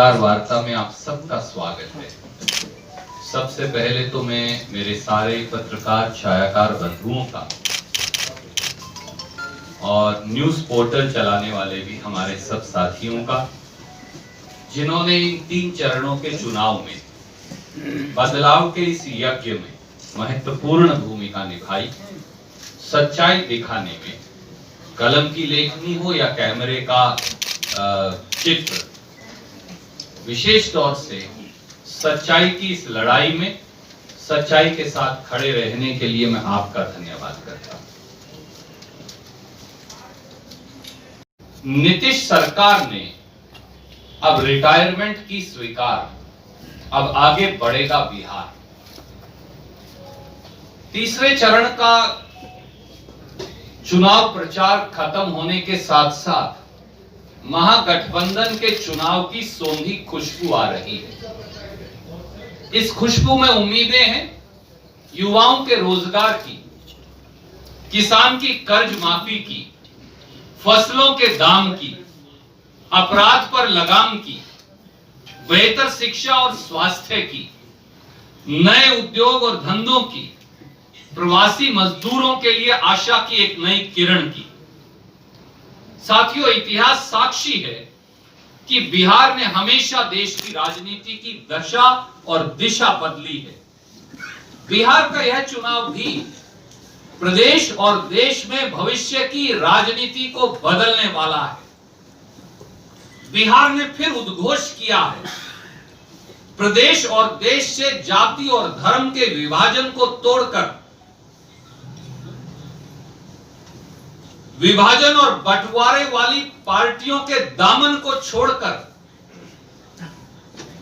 पत्रकार वार्ता में आप सबका स्वागत है। सबसे पहले तो मैं मेरे सारे पत्रकार छायाकार बंधुओं का और न्यूज पोर्टल चलाने वाले भी हमारे सब साथियों का, जिन्होंने इन 3 चरणों के चुनाव में बदलाव के इस यज्ञ में महत्वपूर्ण भूमिका निभाई, सच्चाई दिखाने में, कलम की लेखनी हो या कैमरे का चित्र, विशेष तौर से सच्चाई की इस लड़ाई में सच्चाई के साथ खड़े रहने के लिए मैं आपका धन्यवाद करता हूं। नीतीश सरकार ने अब रिटायरमेंट की स्वीकार, अब आगे बढ़ेगा बिहार। तीसरे चरण का चुनाव प्रचार खत्म होने के साथ साथ महागठबंधन के चुनाव की सोंधी खुशबू आ रही है। इस खुशबू में उम्मीदें हैं युवाओं के रोजगार की, किसान की कर्ज माफी की, फसलों के दाम की, अपराध पर लगाम की, बेहतर शिक्षा और स्वास्थ्य की, नए उद्योग और धंधों की, प्रवासी मजदूरों के लिए आशा की एक नई किरण की। साथियों, इतिहास साक्षी है कि बिहार ने हमेशा देश की राजनीति की दशा और दिशा बदली है। बिहार का यह चुनाव भी प्रदेश और देश में भविष्य की राजनीति को बदलने वाला है। बिहार ने फिर उद्घोष किया है, प्रदेश और देश से जाति और धर्म के विभाजन को तोड़कर, विभाजन और बंटवारे वाली पार्टियों के दामन को छोड़कर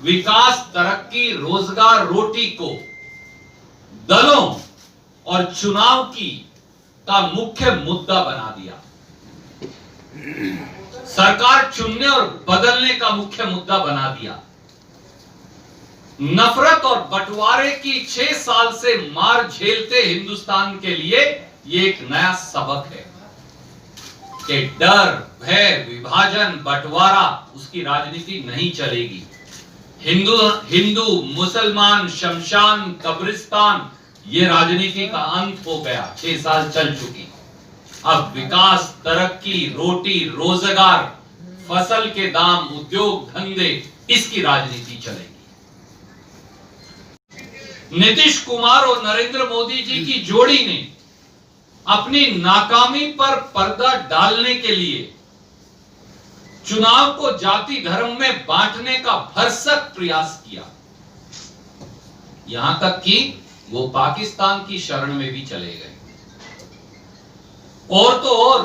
विकास, तरक्की, रोजगार, रोटी को दलों और चुनाव की का मुख्य मुद्दा बना दिया। सरकार चुनने और बदलने का मुख्य मुद्दा बना दिया। नफरत और बंटवारे की 6 साल से मार झेलते हिंदुस्तान के लिए ये एक नया सबक है कि डर, भय, विभाजन, बंटवारा, उसकी राजनीति नहीं चलेगी। हिंदू मुसलमान, शमशान, कब्रिस्तान, ये राजनीति का अंत हो गया। 6 साल चल चुकी। अब विकास, तरक्की, रोटी, रोजगार, फसल के दाम, उद्योग धंधे, इसकी राजनीति चलेगी। नीतीश कुमार और नरेंद्र मोदी जी की जोड़ी ने अपनी नाकामी पर पर्दा डालने के लिए चुनाव को जाति धर्म में बांटने का भरसक प्रयास किया। यहां तक कि वो पाकिस्तान की शरण में भी चले गए। और तो और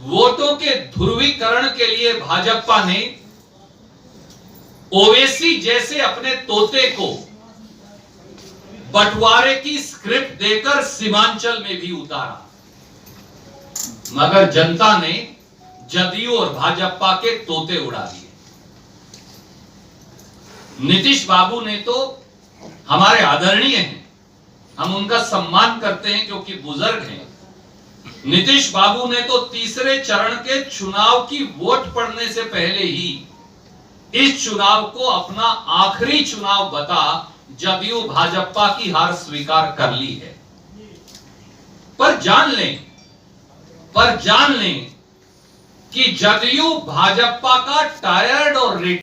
वोटों के ध्रुवीकरण के लिए भाजपा ने ओवैसी जैसे अपने तोते को बंटवारे की स्क्रिप्ट देकर सीमांचल में भी उतारा, मगर जनता ने जदयू और भाजपा के तोते उड़ा दिए। नीतीश बाबू ने तो हमारे आदरणीय हैं, हम उनका सम्मान करते हैं क्योंकि बुजुर्ग हैं। नीतीश बाबू ने तो तीसरे चरण के चुनाव की वोट पड़ने से पहले ही इस चुनाव को अपना आखिरी चुनाव बता जदयू भाजपा की हार स्वीकार कर ली है। पर जान लें कि जदयू भाजपा का टायर्ड और